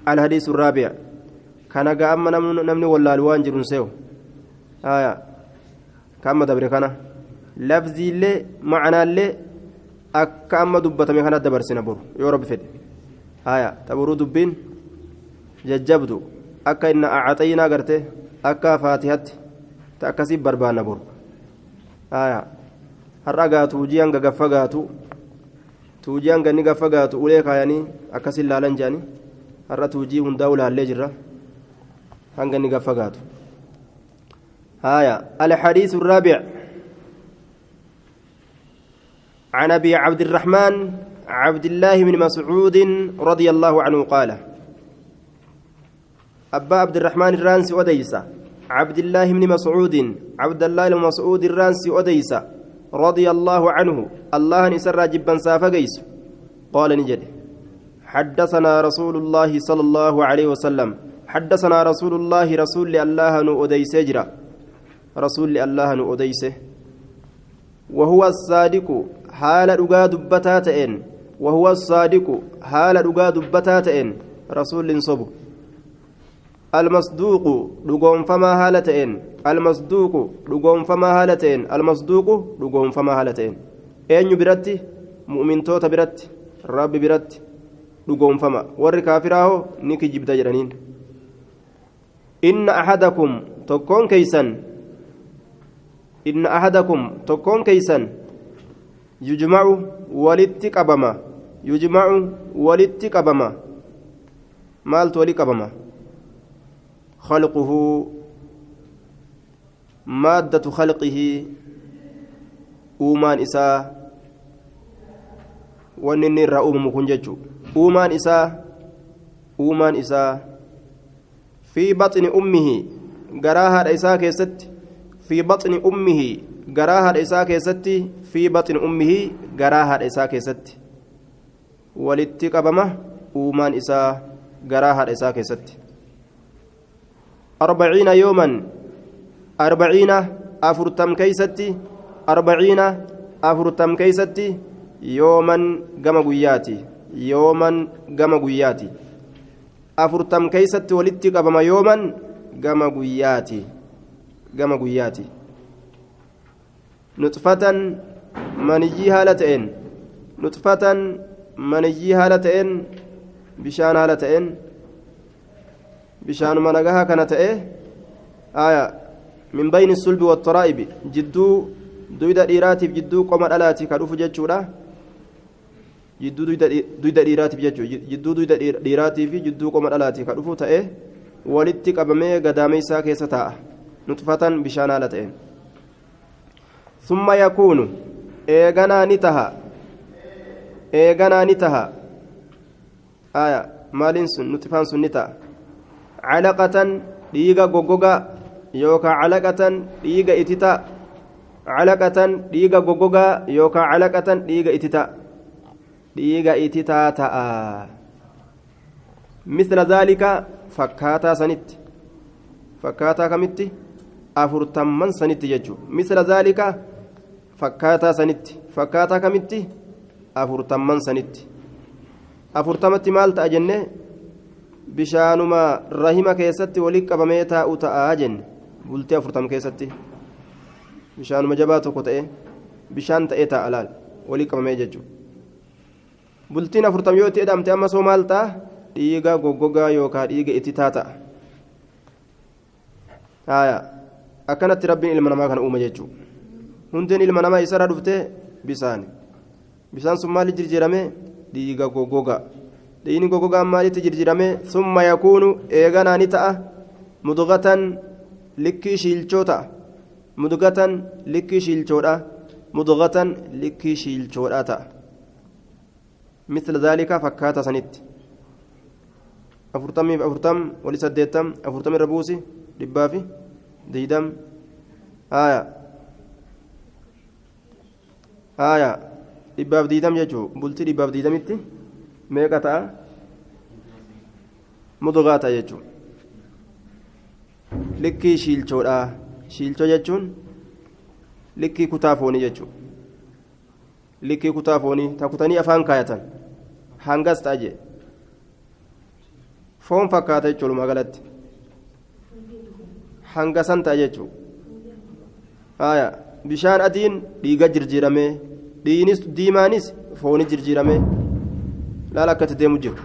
الحديث الرابع كان قام نمني ولا الوان جرون سيو كم دبر كان لفظي لي معنى لي أكام دبتم كان دبر سنبور يا رب فد تبرو دبين ججبدو أكا إن أعطينا قرته أكا فاتحة تأكسي بربانا بور har'a tuujiyan gagaffagaatu tuujiyan ganni gaffagaatu ulee kaayanii akkasin laalan jedhanii har'a tuujii hundaa'u laallee jirra hanga inni gaffagaatu الحديث الرابع عن أبي عبد الرحمن عبد الله بن مسعود رضي الله عنه قال أبا عبد الرحمن الرانسي أديسة عبد الله بن مسعود عبد الله بن مسعود الرانسي أديسة رضي الله عنه الله نسر جبا سافقيس قال نجد حدثنا رسول الله صلى الله عليه وسلم حدثنا رسول الله رسول الله نؤديس جرا رسول الله نؤديس وهو الصادق حال رقا دبتاتين وهو الصادق حال رقا دبتاتين رسول صبو المصدوق دغون فما حالتين المصدوق دغون فما حالتين المصدوق دغون فما حالتين اين برتي مؤمن توتا برتي رب برتي دغون فما ور كافراه نيكي جبدا جرانين ان احدكم تكون كيسن ان احدكم تكون كيسن يجمع ولتقبما يجمع ولتقبما مالت ولقبما خلقه مادة خلقه أومان إساء ونني الرؤوم مكنجج أومان إساء في بطن أمه قراها إساء كيست في بطن أمه قراها إساء كيست في بطن أمه قراها إساء كيست ولتقبمه أومان إساء قراها إساء كيست 40 يوما 40 أفرتم كيستي 40 أفرتم كيستي يوما قم قياتي يوما قم قياتي أفرتم كيستي ولدت قبم يوما قم قياتي قم قياتي نطفة منجي هالتين نطفة منجي هالتين بشان هالتين bishaanuma nagahaa kana ta'e min bayni sulbi wattaraa'ibi jidduu duyda dhiiraatiif jidduu qoma dhalaati ka dhufu jechuudha jidduu duyda dhiiraatiif jechuudha jidduu duyda dhiiraatii fi jidduu qoma dhalaati ka dhufu ta'e walitti qabamee gadaameysaa keessa taa'a nutfatan bishaan haala ta'een summa yakuunu eeganaa ni taha maaliin sun nutfaan sun ni ta'a علقة ديغا غوغوغا يوكا علقة ديغا اتتا علقة ديغا غوغوغا يوكا علقة ديغا اتتا ديغا اتتا تا مثل ذلك فكاتا سنت فكاتا كمت أفرتمن سنت يجو مثل ذلك فكاتا سنت فكاتا كمت أفرتمن سنت أفرتمت مال تأجنه bishaanuma rahima keessatti walitti qabamee taa'u ta'aa jenne bultee 40 keessatti bishaanuma jabaa tokko ta'e bishaan ta'ee taa'a laal walitti qabamee jechuudha bultiin 40 yoo ta'e dhamte amma soo maal ta'a dhiiga goggogaa yookaan dhiiga itti ta'a akkanatti rabbiin ilma namaa kana uume jechuudha hundeen ilma namaa isarraa dhuftee bishaan sun maaliif jijjiirame dhiiga goggogaa dhiigni goggogaan maalitti jijjiirame summa yakuunu eeganaa ni ta'a mudugatan likkii shiilchoo ta'a mudugatan likkii shiilchoodha mudugatan likkii shiilchoodha ta'a misla zaalika fakkaata sanitti 40 wali 8 40 irra buusi 120 120 jechuun bultii 120tti meeqa ta'a mudugaa ta'a jechuun likkii shiilchoodha shiilchoo jechuun likkii kutaa foonii jechuun likkii kutaa foonii takutanii afaan kaayatan hangas ta'a jee foon fakkaata jechuudha magaalatti hanga san ta'a jechuudha bishaan adiin dhiiga jirjiiramee dhiinis diimaanis fooni jirjiiramee laala akkatti deemu jiru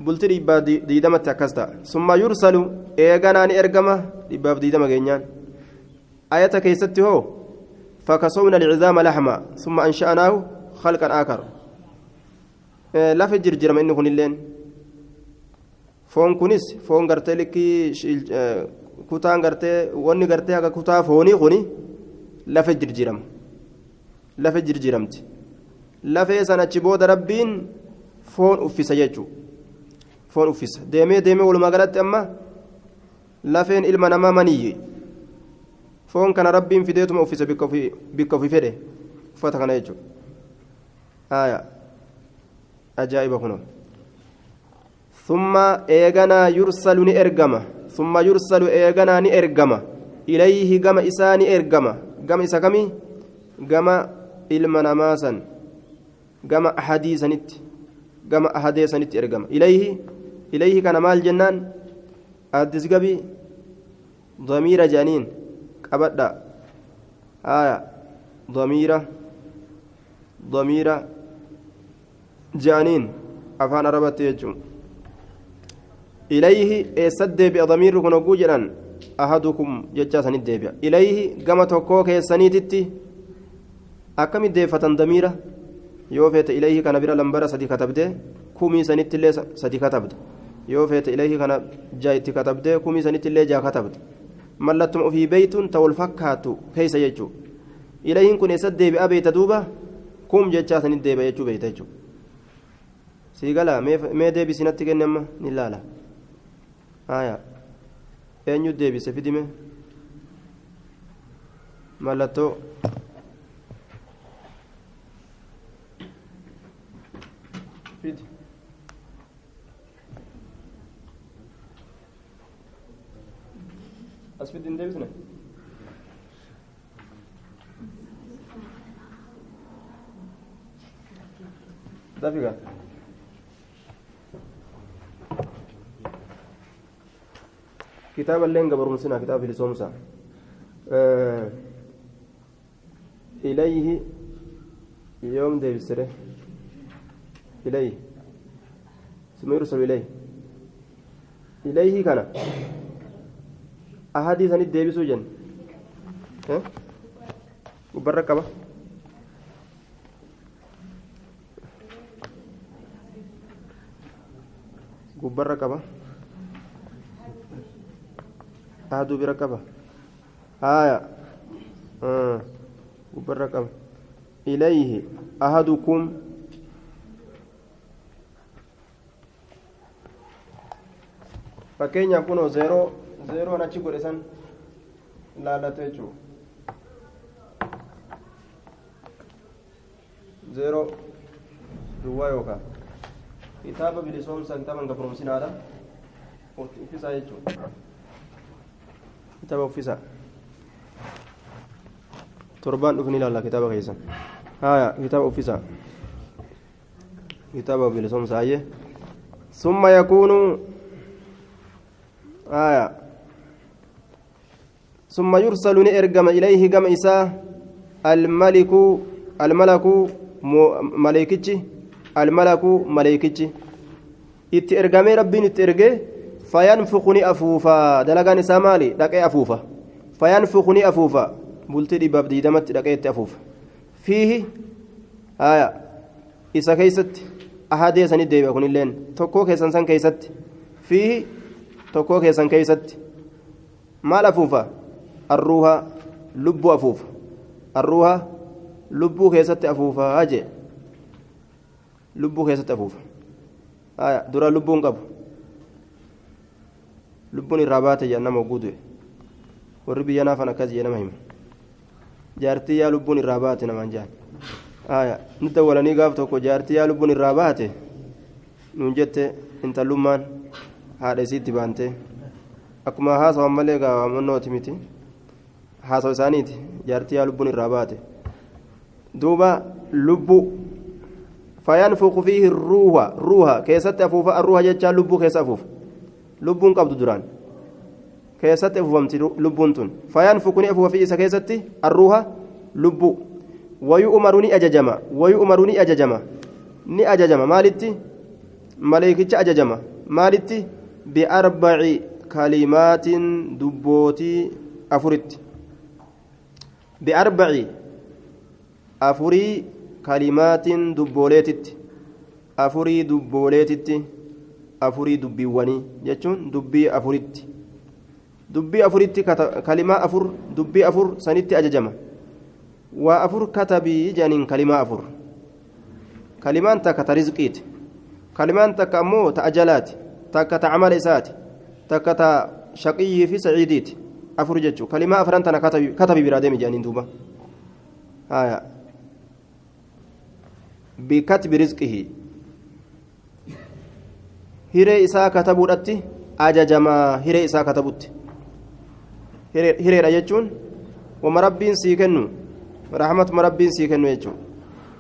bultii dhibbaa diidamatti akkas ta'a summa yursalu eeganaa ni ergama dhibbaaf diidama geenyaan ayata keessatti hoo fakasowna alcizaama laxma summa ansha'naahu khalqan aakar lafa jirjirama inni kunilleen foon kunis foon gartee likkii kutaan gartee wanni gartee akka kutaa foonii kuni lafa jirjiramti lafee san achi booda rabbiin foon uffisa jechuudha foon uffisa deemee walumaa galatti amma lafeen ilma namaa maniyyi foon kana rabbiin fideetuma uffisa bikka ofii fedhe uffata kana jechuudha ajaa'iba kunoo ثم إيغانا يرسل نئرجما ثم يرسل إيغانا نئرجما إليه جما إساني إرجما جما إساكمي جما المناماسا جما أحاديث نت جما أحاديث نت إرجما إليه كان مال جنان أدس جبي ضمير جانين أبدا ضمير جانين أفان ربط يجوم إليه سدب ضمير كن وجوجرا أحدكم ججاسن الدبيا إليه كما توكوك سنيتتي أكم الدفة ضميرة يوفيت إليه كان بير لمبرا سدي كتبده كومي سنيت اللي سدي كتبد يوفيت إليه كان جايت كتبده كومي سنيت اللي جا كتبد ملتم في بيت تولفكاتو كيس يجو إليه كن سدب أبي تدوبة كوم ججاسن الدبيا يجو بيت يجو سيقلا ما دبي سنتك إنما نلالا eenyu deebise fidime mallattoo fidi as fidi hin deebisne dafiga كتاب اللين قبر مسنا كتاب لسومسا إليه يوم دي بسره إليه ثم يرسل إليه كان أحاديث عن الدبي سوجن وبرك كبا وبرك كبا هادو بركبه وبركبه إليه أحدكم fakkeenya kunoo zeeroon achi godhe san laalate jechuudha zeeroo duwwaa yookaan kitaaba bilisoomsa kitaaba hanga proomsinaadha uffisaa jechuudha kitaaba uffisaa torbaan dhufni ilaalla kitaaba keessa kitaaba uffisaa kitaaba bilisoomsa ayyee summa yakuunu ثم يرسل نئرجم إليه جم إساء الملك ملائكتي إترجم ربي إترجع فينفخني أفوفا دلقان سامالي دقي أفوفا فينفخني أفوفا بلتي باب دي دمت دقي أفوفا فيه إسا كيست أحاديث ندي بكون اللين تكو كيسان كيست فيه tokkoo keessan keeysatti maal afuufa arruuha lubbuu afuufa arruuha lubbuu keessatti afuufa aje lubbuu keessatti afuufa dura lubbuun qabu lubbuun irraa baate jedhan nama oguu du'e warri biyya naafan akkas jee nama hima jaartii yaa lubbuun irraa baate namaan jaan ni dawwalanii gaaf tokko jaartii yaa lubbuun irraa baate nuun jette intallummaan haadha isiitti baante akkuma haasawan malee gaawwamannooti miti haasawa isaaniiti jaartii yaa lubbuun irraa baate duuba lubbuu فينفخ فيه الروح كيست أفوف الروح جتشان لبو كيس أفوف لبون قبض دران كيست أفوفمت لبونتون فينفخ أفوف فيه كيست الروح لبو ويؤمرني أججما ni ajajama maalitti maleekicha ajajama maalitti biarbaci kalimaatin dubbootii afuritti biarbaci afurii kalimaatin dubbooleetitti afurii dubbooleetitti afurii dubbiiwwanii jechuun dubbii afuritti kalimaa afur dubbii afur sanitti ajajama waa afur katabii jedhaniin kalimaa afur كلمان تك ترزقيت كلمان تك أمو تأجلات تك تعمل إسات تك شقي في سعيديت أفرجتشو كلمة أفرنتنا كتبي برادم جانين دوبا بكتب رزقه هيري إسا كتبوا رتي أججما هيري إسا كتبوت هيري رجتشون ومربين سيكنو رحمة مربين سيكنو يجو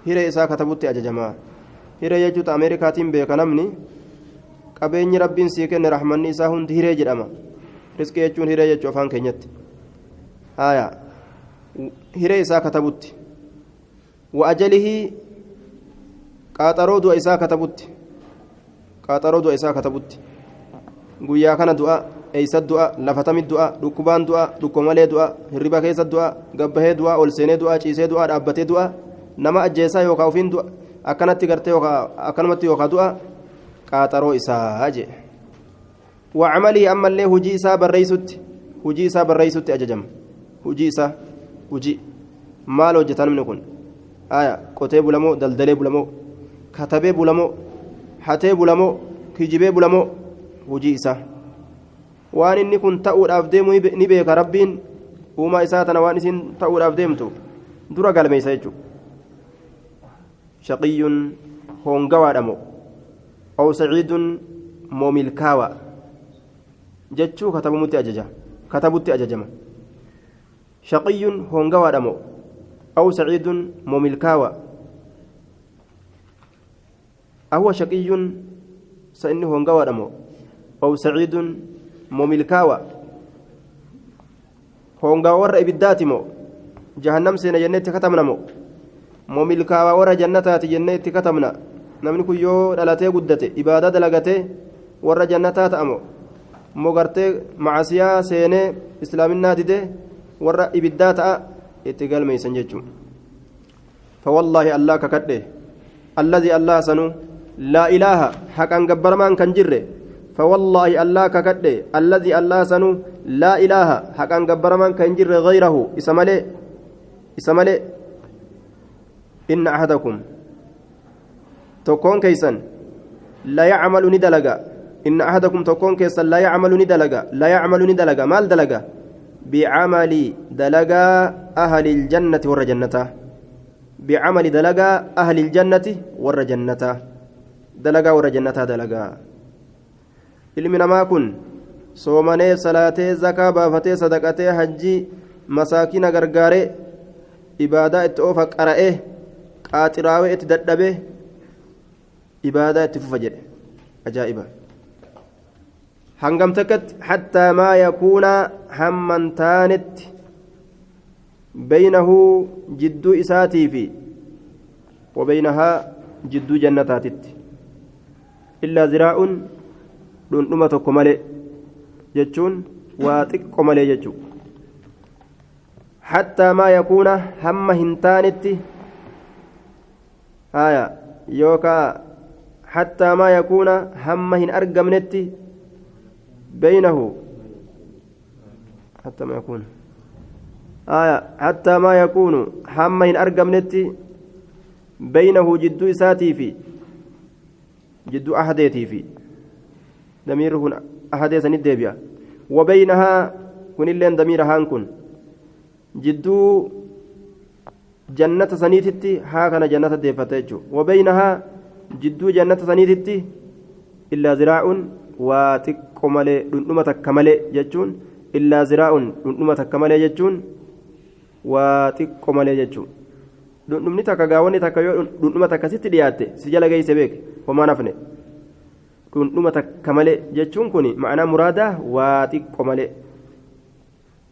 hiree isaa katabutti ajajamaa hiree jechuutu ameerikaatiin beeka namni qabeenyi rabbiin sii kenne rahmanni isaa hundi hiree jedhama rizqii jechuun hiree jechuu afaan keenyatti hiree isaa katabutti wa ajalihii qaaxaroo du'a isaa katabutti guyyaa kana du'a eeysa du'a lafatami du'a dhukkubaan du'a dhukkumalee du'a hirriba keessa du'a gabbahee du'a ol seenee du'a ciisee du'a dhaabbatee du'a nama ajjeesaa yookaan ofiin du'a akkanatti gartee yookaan akkanumatti yookaan du'a qaaxaroo isaa jee wacamalii ammallee hujii isaa barreessutti ajajama hujii maal hojjetan namni kun qotee bulamoo daldalee bulamoo katabee bulamoo hatee bulamoo kijibee bulamoo hujii isaa waan inni kun ta'uudhaaf deemu ni beeka rabbiin uumaa isaa tana waan isin ta'uudhaaf deemtu dura galmeessa jechuudha. شقي هونغوا دمو أو سعيد موميلكاوا جتشو كتبت أججما شقي هونغوا دمو أو سعيد موميلكاوا أهو شقي سإنه هونغوا دمو أو سعيد موميلكاوا هونغوا ور إبداتمو جهنم سين جنة كتمنمو moomilkaawaa warra jannataati jennee itti katabna namni kun yoo dhalatee guddate ibaadaa dalagatee warra jannataa ta'amo moo gartee macasiyaa seenee islaaminaa didee warra ibiddaa ta'a itti galmeeysan jechuun fawallaahi allah kakadhe allazii allah sanu laa ilaaha haqan gabbaramaan kan jirre fawallaahi allah kakadhe allazii allah sanu laa ilaaha haqan gabbaramaan kan jirre gayrahu isa malee إن أحدكم تكون كيسا لا يعمل ندلقا إن أحدكم تكون كيسا لا يعمل ندلقا مال دلقا بعمل دلقا أهل الجنة والرجنة بعمل دلقا أهل الجنة والرجنة دلقا والرجنة دلقا ilmi namaa kun soomanee salaatee zakaa baafatee sadaqatee hajjii masaakina gargaaree ibaadaa itti oofa qara'ee qaaxiraawee itti dadhabee ibaadaa itti fufa jedhe ajaa'iba hangam takkatti hattaa maa yakuuna hamman taanetti baynahu jidduu isaatii fi وبينها جد جنتاتت إلا ذراع dhundhuma tokko malee jechuun waa xiqqo malee jechuun hattaa maa yakuuna hamma hin taanetti haya yookaan hattaa maa yakuuna hamma hin argamnetti baynahu hattaa maa yakuuna haya hattaa maa yakuunu hamma hin argamnetti baynahu jidduu isaatii fi jidduu ahadeetii fi دمير هنا أحد سندبيا وبينها كن اللين دمير هانكن جدو جنة سنيتتي هاكنا جنة ديفتيجو وبينها جدو جنة سنيتتي إلا زراع وتكمل دنما تكمل يجون إلا زراع دنما تكمل يجون وتكمل يجون dhundhumni takka gaawwanni takka yoo dhundhuma takka sitti dhiyaatte si jala geesse beek homaa nafne dhundhuma takka malee jechuun kun ma'anaa muraadaa waa xiqqo malee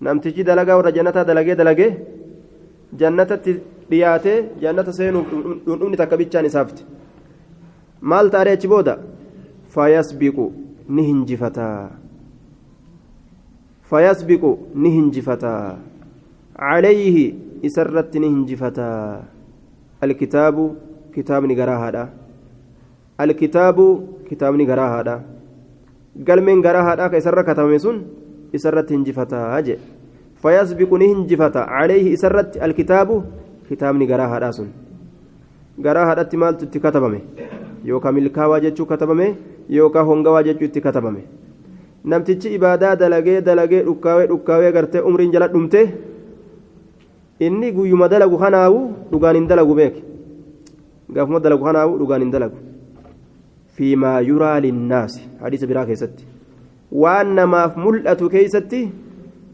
namtichi dalagaa warra jannataa dalagee jannatatti dhiyaatee jannata seenuuf dhundhumni takka bichaan isaafti maal taaree achi booda fayasbiqu ni hinjifataa calayhi isarratti ni hinjifataa alkitaabu kitaabni garaa haadha galmeen garaa haadhaa ka isarra katabame sun isarratti hinjifataa je fayasbiqu ni hinjifata calayhi isarratti alkitaabu kitaabni garaa haadhaa sun garaa haadhatti maaltu itti katabame yookaan milkaawaa jechuu katabame yookaan hongawaa jechuu itti katabame namtichi ibaadaa dalagee dhukkaawee gartee umriin jala dhumte inni guyyuma dalagu kanaawu dhugaan hin dalagu beek gaafuma dalagu kanaawu dhugaan hin dalagu fiimaa yuraa linnaasi hadiisa biraa keessatti waan namaaf mul'atu keessatti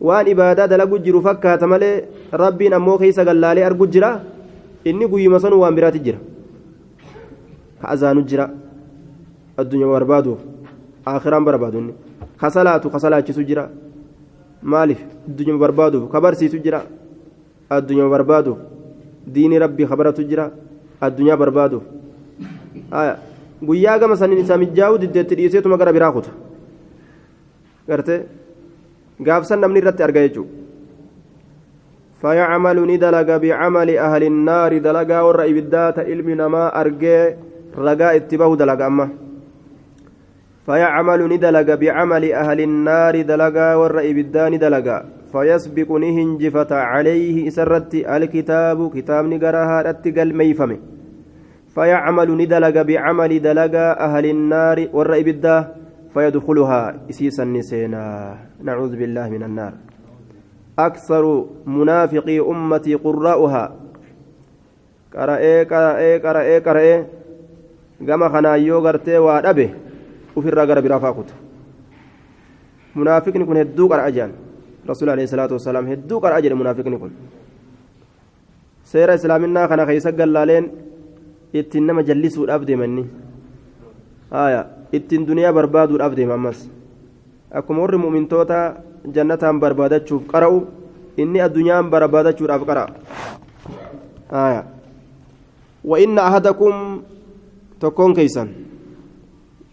waan ibaadaa dalagu jiru fakkaata malee rabbiin ammoo keessa gallaalee argu jira inni guyyuma sanuu waan biraati jira ka azaanu jira addunyaa barbaaduuf aakhiraan barbaadu inni ka salaachisu jira maaliif addunyaa barbaaduuf ka barsiisu jira addunyaa barbaaduuf diini rabbii kabaratu jira addunyaa barbaaduuf guyyaa gama saniin isaa mijaa'u diddeetti dhiiseetuma gara biraa kuta gartee gaafsan namni irratti arga jechuudha فيعمل ندلق بعمل أهل النار دلقا ور إبدات علم نما أرجع رجاء اتباه دلق أما فيعمل ندلق بعمل أهل النار دلقا ور إبدان دلقا فيسبق نهنجفة عليه سرت الكتاب كتاب نقرها رتقل ميفمه فيعمل ندلق بعمل دلقا أهل النار ور إبدا فيدخلها إسيسا نسينا نعوذ بالله من النار أكثر منافقي أمتي قراؤها قرأي كما خنا يوغرتي وادبه وفي الرجل برافاقته منافق نكون هدوك أجان رسول عليه الصلاة والسلام هدوك أجل منافق نكون سير إسلامنا خنا خيسق اللالين إتنما جلسوا الأبد مني إتن دنيا برباد الأبد مامس أكمل مؤمن توتا jannataan barbaadachuuf qara'u inni addunyaan barbaadachuudhaaf qara'a wa inna ahadakum tokkoon keeysan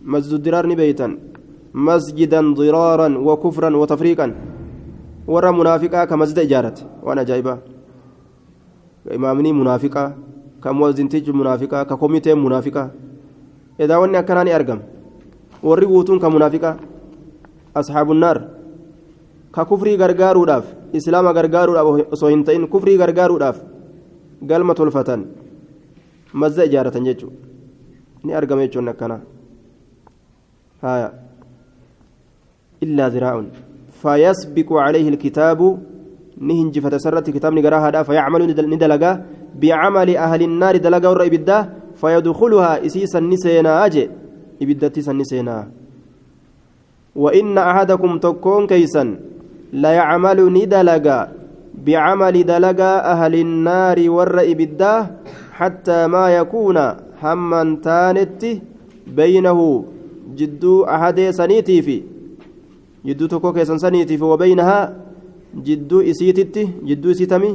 masjid diraar ni beeytan masjidan diraaran wa kufran wa tafriiqan warra munaafiqaa ka masjida ijaarate waan ajaa'ibaa ka imaamnii munaafiqaa ka muwazzintichi munaafiqaa ka komiteen munaafiqaa edaa wanni akkanaa ni argama warri guutuun ka munaafiqaa asxaabu naar ka kufrii gargaaruudhaaf islaama gargaaruudhaaf osoo hin ta'in kufrii gargaaruudhaaf galma tolfatan mazza ijaaratan jechuudha ni argama jechuun akkana haya illaa ziraa'un fayasbiqu calayhi alkitaabu ni hinjifata sarratti kitaabni garaa haadhaa fayacmalu ni dalagaa bicamali ahli nnaari dalagaa warra ibiddaa fayadkuluhaa isiisan ni seenaa je ibiddattiisan ni seenaa wa inna ahadakum tokkoon keeysan ليعمل ندلقا بعمل دلقا أهل النار والرئبدا حتى ما يكون هما تانت بينه جدو أحد سنيتي في جدو تكوك سنيتي وبينها جدو إسيتت جدو إسيتمي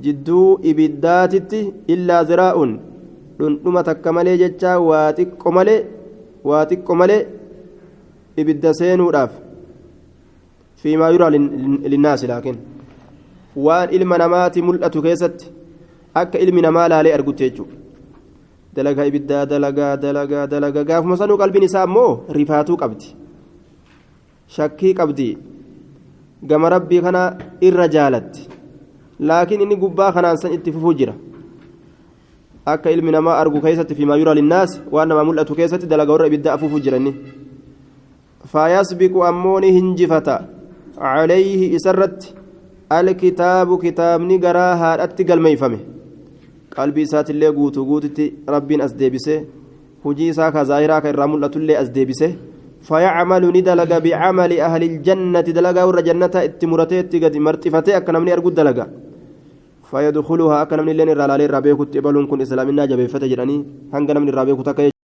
جدو إبداتت إلا زراء لنما تكمل جتا واتك ملي إبدا سينو راف فيما يرى للناس لكن وان علم نمات ملأة كيست أك علم نما لا لي أرجوتيجو دلقا إبدا دلقا قاف مسانو قلبي نسام مو رفاتو قبدي شكي قبدي قام ربي خنا الرجالت لكن إني قبا خنا أنسان اتففو جرا أك علم نما أرجو كيست فيما يرى للناس وأنما ملأة كيست دلقا ور إبدا أففو جراني فيسبق أموني هنجفتا عليه إسرت الكتاب كتاب نقراها أتقل ميفمه قلبي سات اللي قوتي ربين أسديبسه هجي ساكا زاهرا كالراملة اللي أسديبسه فيعمل ندلق بعمل أهل الجنة دلقا ور جنة اتمرتي قد مرتفتي أكنا من أرقود دلقا فيدخلها أكن من اللين الرالي الرابيكو تبلون كن إسلامنا جبيفة جراني هنغ من الرابيكو تكي